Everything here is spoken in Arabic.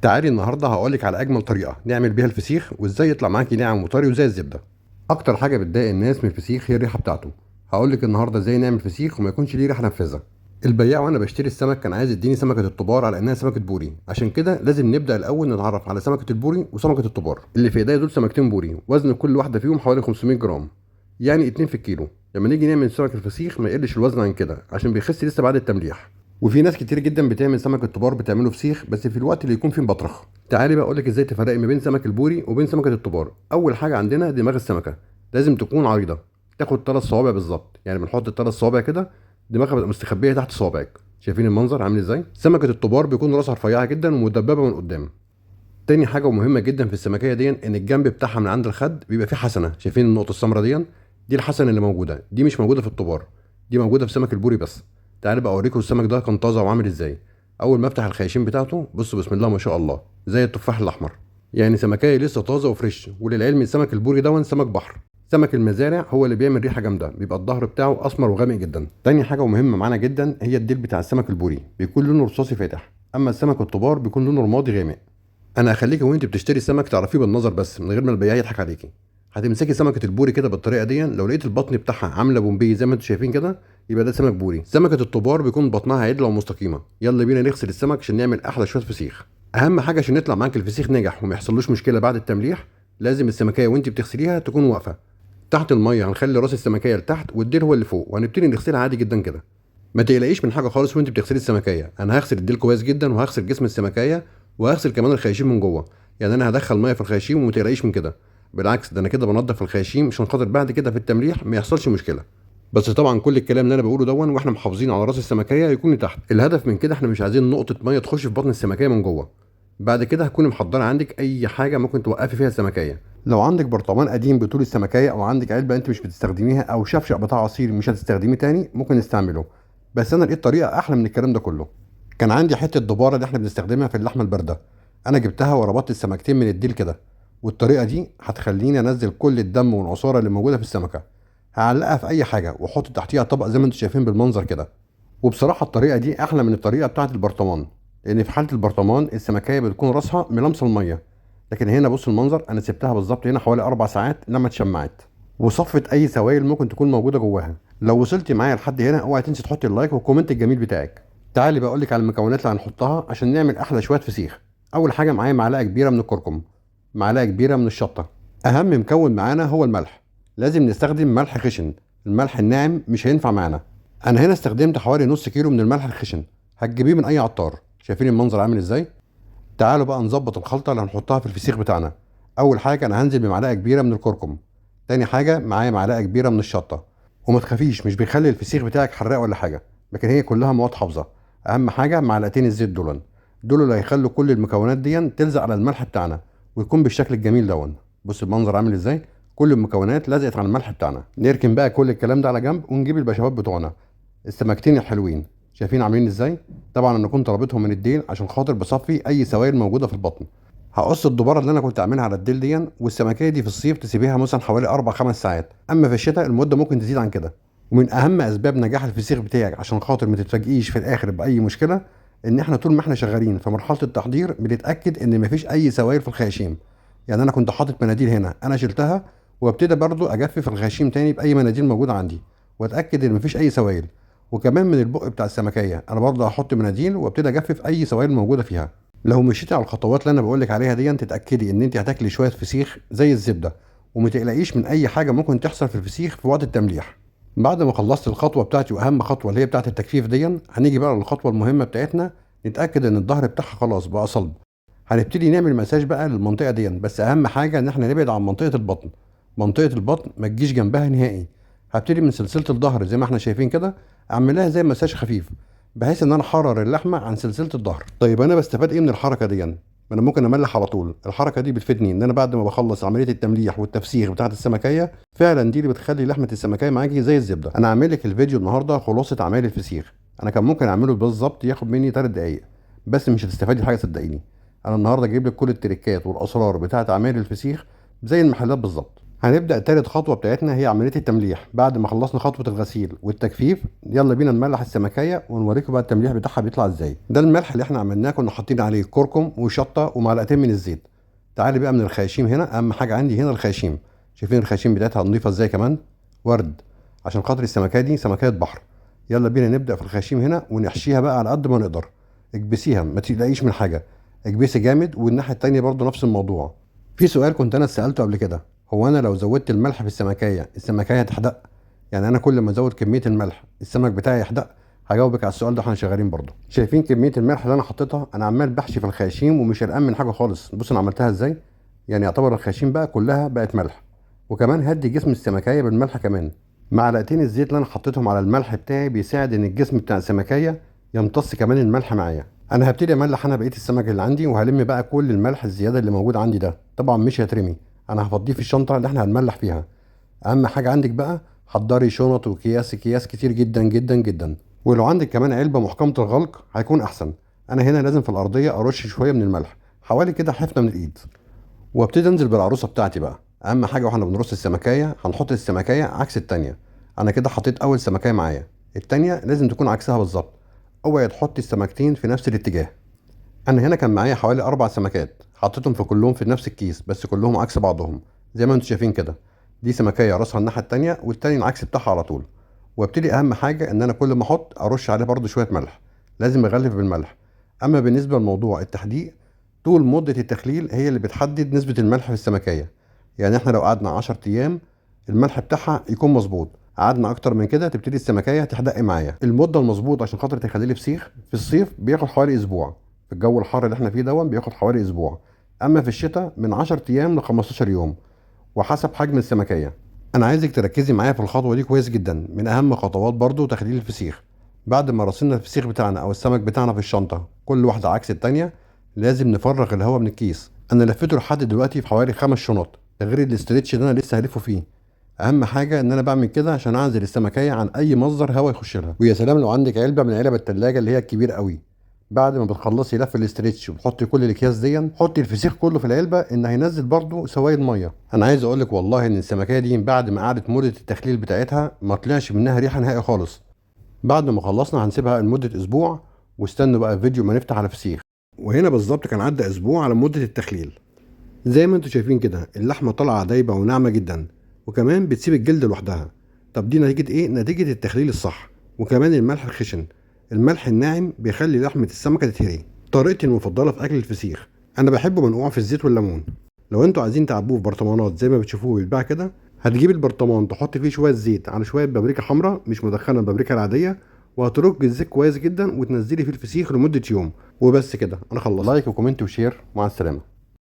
تعالي النهارده هقولك على اجمل طريقه نعمل بيها الفسيخ وازاي يطلع معاكي ناعم وطري وزي الزبده. اكتر حاجه بتضايق الناس من الفسيخ هي الريحه بتاعته. هقولك النهارده ازاي نعمل فسيخ وما يكونش ليه ريحه نفاذه. البياع وانا بشتري السمك كان عايز يديني سمكه الطبار على انها سمكه بوري، عشان كده لازم نبدا الاول نتعرف على سمكه البوري وسمكه الطبار. اللي في ايديا دول سمكتين بوري، وزن كل واحده فيهم حوالي 500 جرام، يعني 2 في الكيلو. لما نيجي نعمل سمك الفسيخ ما يقلش الوزن عن كده عشان بيخس لسه بعد التمليح. وفي ناس كتير جدا بتعمل سمك الطبار بتعمله فسيخ بس في الوقت اللي يكون فيه مبطرخ. تعالي بقى اقولك ازاي تفرقي ما بين سمك البوري وبين سمكه الطبار. اول حاجه عندنا دماغ السمكه، لازم تكون عريضه، تاخد 3 صوابع بالظبط، يعني بنحط الثلاث صوابع كده، دماغها بتبقى مستخبيه تحت صوابعك. شايفين المنظر عامل ازاي؟ سمكه الطبار بيكون راسها رفيعه جدا ومدببه من قدام. تاني حاجه ومهمه جدا في السمكيه دي ان الجنب بتاعها من عند الخد بيبقى فيه حسنه. شايفين النقطه السمراء دي الحسنه اللي موجوده، دي مش موجوده في الطبار، دي موجوده في سمك البوري بس. تعالى بقى اوريكم السمك ده كان طازه وعامل ازاي. اول ما افتح الخياشيم بتاعته بصوا بسم الله ما شاء الله زي التفاح الاحمر، يعني سمكيه لسه طازه وفريش. وللعلم السمك البوري ده سمك بحر، سمك المزارع هو اللي بيعمل ريحه جامده، بيبقى الظهر بتاعه اسمر وغامق جدا. تاني حاجه ومهمه معانا جدا هي الديل بتاع السمك البوري بيكون لونه رصاصي فاتح، اما السمك الطبار بيكون لونه رمادي غامق. انا هخليكي وانت بتشتري السمك تعرفيه بالنظر بس من غير ما البياع يضحك عليكي. هتمسكي سمكه البوري كده بالطريقه دي، لو لقيت البطن بتاعها عامله بومبي زي ما انتم شايفين كده يبقى ده سمك بوري. سمكه الطبار بيكون بطنها عدله ومستقيمه. يلا بينا نغسل السمك عشان نعمل احلى شويه فسيخ. اهم حاجه عشان يطلع معاك الفسيخ ناجح وما يحصلوش مشكله بعد التمليح، لازم السمكيه وانت بتغسليها تكون واقفه تحت الميه. هنخلي راس السمكيه لتحت والديل هو اللي فوق، وهنبتدي نغسلها عادي جدا كده. ما تقلقيش من حاجه خالص وانت بتغسلي السمكيه. انا هغسل الديل كويس جدا وهغسل جسم السمكيه وهغسل كمان الخياشيم من جوه. يعني انا هدخل ميه في الخياشيم وما تقلقيش من كده، بالعكس ده انا كده بنضف الخياشيم عشان خاطر بعد كده في التمليح ما يحصلش مشكله. بس طبعا كل الكلام اللي انا بقوله واحنا محافظين على راس السمكيه يكون تحت. الهدف من كده احنا مش عايزين نقطه ميه تخش في بطن السمكيه من جوه. بعد كده هتكوني محضره عندك اي حاجه ممكن توقفي فيها السمكيه. لو عندك برطمان قديم بطول السمكيه او عندك علبه انت مش بتستخدميها او شفشق بتاع عصير مش هتستخدميه تاني ممكن نستعمله. بس انا لقيت طريقه احلى من الكلام ده كله. كان عندي حته دباره اللي احنا بنستخدمها في اللحمه البارده، انا جبتها وربطت السمكتين من الديل كده، والطريقه دي هتخليني انزل كل الدم والعصاره اللي موجوده في السمكه. هعلقها في اي حاجه واحط تحتيها طبق زي ما انتم شايفين بالمنظر كده. وبصراحه الطريقه دي احلى من الطريقه بتاعه البرطمان، لان في حاله البرطمان السمكيه بتكون راسها ملامسه الميه، لكن هنا بص المنظر انا سبتها بالظبط هنا حوالي 4 ساعات لما اتشمعت وصفت اي سوائل ممكن تكون موجوده جواها. لو وصلتي معايا لحد هنا اوعي تنسي تحطي اللايك والكومنت الجميل بتاعك. تعالي بقول لك على المكونات اللي هنحطها عشان نعمل احلى شويه فسيخ. اول حاجه معايا معلقه كبيره من الكركم، معلقه كبيره من الشطه. اهم مكون معانا هو الملح، لازم نستخدم ملح خشن، الملح الناعم مش هينفع معانا. انا هنا استخدمت حوالي نص كيلو من الملح الخشن، هتجيبيه من اي عطار. شايفين المنظر عامل ازاي؟ تعالوا بقى نظبط الخلطه اللي هنحطها في الفسيخ بتاعنا. اول حاجه انا هنزل بمعلقه كبيره من الكركم، تاني حاجه معايا معلقه كبيره من الشطه. وما تخافيش مش بيخلي الفسيخ بتاعك حراق ولا حاجه، لكن هي كلها مواد حافظه. اهم حاجه معلقتين الزيت دول اللي هيخلوا كل المكونات دي تلزق على الملح بتاعنا ويكون بالشكل الجميل بص المنظر عامل ازاي، كل المكونات لزقت على الملح بتاعنا. نركن بقى كل الكلام ده على جنب ونجيب البشاميل بتوعنا، السمكتين الحلوين. شايفين عاملين ازاي؟ طبعا انا كنت رابطهم من الديل عشان خاطر بصفي اي سوائل موجوده في البطن. هقص الدباره اللي انا كنت عاملها على الديل والسمكيه دي في الصيف تسيبيها مثلا حوالي 4 5 ساعات، اما في الشتاء المده ممكن تزيد عن كده. ومن اهم اسباب نجاح الفسيخ بتاعك عشان خاطر ما تتفاجئيش في الاخر باي مشكله، ان احنا طول ما احنا شغالين في مرحله التحضير بنتاكد ان مفيش اي سوائل في الخياشيم. يعني انا كنت حاطط مناديل هنا انا شلتها، وابتدي برضو اجفف الخياشيم تاني باي مناديل موجوده عندي واتاكد ان مفيش اي سوائل. وكمان من البق بتاع السمكيه انا برضو هحط مناديل وابتدي اجفف اي سوائل موجوده فيها. لو مشيتي على الخطوات اللي انا بقولك عليها تتاكدي ان انت هتاكلي شويه فسيخ زي الزبده، وما تقلقيش من اي حاجه ممكن تحصل في الفسيخ في وقت التمليح. بعد ما خلصت الخطوه بتاعتي واهم خطوه اللي هي بتاعه التجفيف هنيجي بقى للخطوه المهمه بتاعتنا، نتاكد ان الظهر بتاعها خلاص بقى صلب. هنبتدي نعمل مساج بقى للمنطقه بس اهم حاجه ان احنا نبعد عن منطقه البطن. منطقه البطن ما تجيش جنبها نهائي. هبتدي من سلسله الظهر زي ما احنا شايفين كده، اعملها زي مساج خفيف بحيث ان انا احرر اللحمه عن سلسله الظهر. طيب انا بستفاد ايه من الحركه ما انا ممكن املح على طول. الحركه دي بتفيدني ان انا بعد ما بخلص عمليه التمليح والتفسير بتاعه السمكيه فعلا دي اللي بتخلي لحمه السمكيه معاكي زي الزبده. انا عامل لك الفيديو النهارده خلاصه اعمال الفسيخ، انا كان ممكن اعمله بالظبط ياخد مني 3 دقايق بس مش هتستفادي حاجه صدقيني. انا النهارده جايب لك كل التريكات والاسرار بتاعه اعمال الفسيخ زي المحلات بالظبط. هنبدأ تالت خطوة بتاعتنا هي عملية التمليح. بعد ما خلصنا خطوة الغسيل والتجفيف يلا بينا نملح السمكية ونوريكم بقى التمليح بتاعها بيطلع ازاي. ده الملح اللي احنا عملناه، كنا حاطين عليه كركم وشطة ومعلقتين من الزيت. تعالي بقى من الخياشيم. هنا اهم حاجة عندي هنا الخياشيم. شايفين الخياشيم بتاعتها نضيفة ازاي كمان؟ ورد، عشان خاطر السمكية دي سمكية بحر. يلا بينا نبدأ في الخياشيم هنا ونحشيها بقى على قد ما نقدر. اكبسيها، ما تقلقيش من حاجة، اكبسي جامد. والناحية التانية برضو نفس الموضوع. في سؤال كنت انا سألته قبل كده، هو انا لو زودت الملح في السمكية هتحدق؟ يعني انا كل ما ازود كمية الملح السمك بتاعي يحدق؟ هجاوبك على السؤال ده واحنا شغالين برضه. شايفين كمية الملح اللي انا حطيتها؟ انا عمال بحشي في الخياشيم ومش قلقان من حاجة خالص. بص انا عملتها ازاي، يعني يعتبر الخياشيم بقى كلها بقت ملح. وكمان هدي جسم السمكية بالملح كمان. معلقتين الزيت اللي انا حطيتهم على الملح بتاعي بيساعد ان الجسم بتاع السمكية يمتص كمان الملح معايا. انا هبتدي املح انا بقية السمك اللي عندي، وهلم بقى كل الملح الزيادة اللي موجود عندي ده. طبعا مش هيترمي، انا هفضيه في الشنطة اللي احنا هنملح فيها. اهم حاجه عندك بقى حضري شنط واكياس، اكياس كتير جدا جدا جدا. ولو عندك كمان علبه محكمه الغلق هيكون احسن. انا هنا لازم في الارضيه ارش شويه من الملح، حوالي كده حفنه من الايد. وابتدي انزل بالعروسه بتاعتي بقى. اهم حاجه واحنا بنرص السمكيه هنحط السمكيه عكس التانيه. انا كده حطيت اول سمكيه معايا، التانيه لازم تكون عكسها بالظبط. اوعي تحطي السمكتين في نفس الاتجاه. انا هنا كان معايا حوالي 4 سمكات، حطيتهم في كلهم في نفس الكيس بس كلهم عكس بعضهم زي ما انتم شايفين كده. دي سمكيه راسها الناحيه التانيه والتاني العكس بتاعها على طول. وابتدي اهم حاجه ان انا كل ما احط ارش عليه برضو شويه ملح، لازم اغلف بالملح. اما بالنسبه لموضوع التحديق، طول مده التخليل هي اللي بتحدد نسبه الملح في السمكيه. يعني احنا لو قعدنا 10 ايام الملح بتاعها يكون مظبوط، قعدنا اكتر من كده تبتدي السمكيه تحدق معايا. المده المظبوط عشان خاطر تخلي فسيخ في الصيف بياخد حوالي اسبوع. في الجو الحر اللي احنا فيه بياخد حوالي اسبوع. اما في الشتاء من 10 ايام ل 15 يوم، وحسب حجم السمكيه. انا عايزك تركزي معايا في الخطوه دي كويس جدا، من اهم خطوات برضو تخليل الفسيخ. بعد ما رصينا الفسيخ بتاعنا او السمك بتاعنا في الشنطه كل واحده عكس التانيه، لازم نفرغ الهواء من الكيس. انا لفيته لحد دلوقتي في حوالي 5 شنط، ده غير الاسترتش اللي انا لسه هلفه فيه. اهم حاجه ان انا بعمل كده عشان اعزل السمكيه عن اي مصدر هواء يخش لها. ويا سلام لو عندك علبه من علب التلاجة اللي هي الكبيره قوي. بعد ما بتخلصي لف الاسترتش وتحطي كل الاكياس دي، حطي الفسيخ كله في العلبه ان هينزل برضو سوائل ميه. انا عايز اقول لك والله ان السمكيه دي بعد ما قعدت مده التخليل بتاعتها ما طلعش منها ريحه نهائي خالص. بعد ما خلصنا هنسيبها لمده اسبوع، واستنوا بقى فيديو ما نفتح على فسيخ. وهنا بالظبط كان عدى اسبوع على مده التخليل. زي ما انتم شايفين كده اللحمه طالعه دايبه وناعمه جدا، وكمان بتسيب الجلد لوحدها. طب دي نتيجه ايه؟ نتيجه التخليل الصح، وكمان الملح الخشن. الملح الناعم بيخلي لحمه السمكه تتهري. طريقتي المفضله في اكل الفسيخ، انا بحبه منقوع في الزيت والليمون. لو انتوا عايزين تعبوه في برطمانات زي ما بتشوفوه بيتباع كده، هتجيب البرطمان تحط فيه شويه زيت على شويه بابريكا حمراء مش مدخنه، البابريكا العاديه، وهترج الزيت كويس جدا وتنزلي فيه الفسيخ لمده يوم. وبس كده انا خلصت. لايك وكومنت وشير، مع السلامه.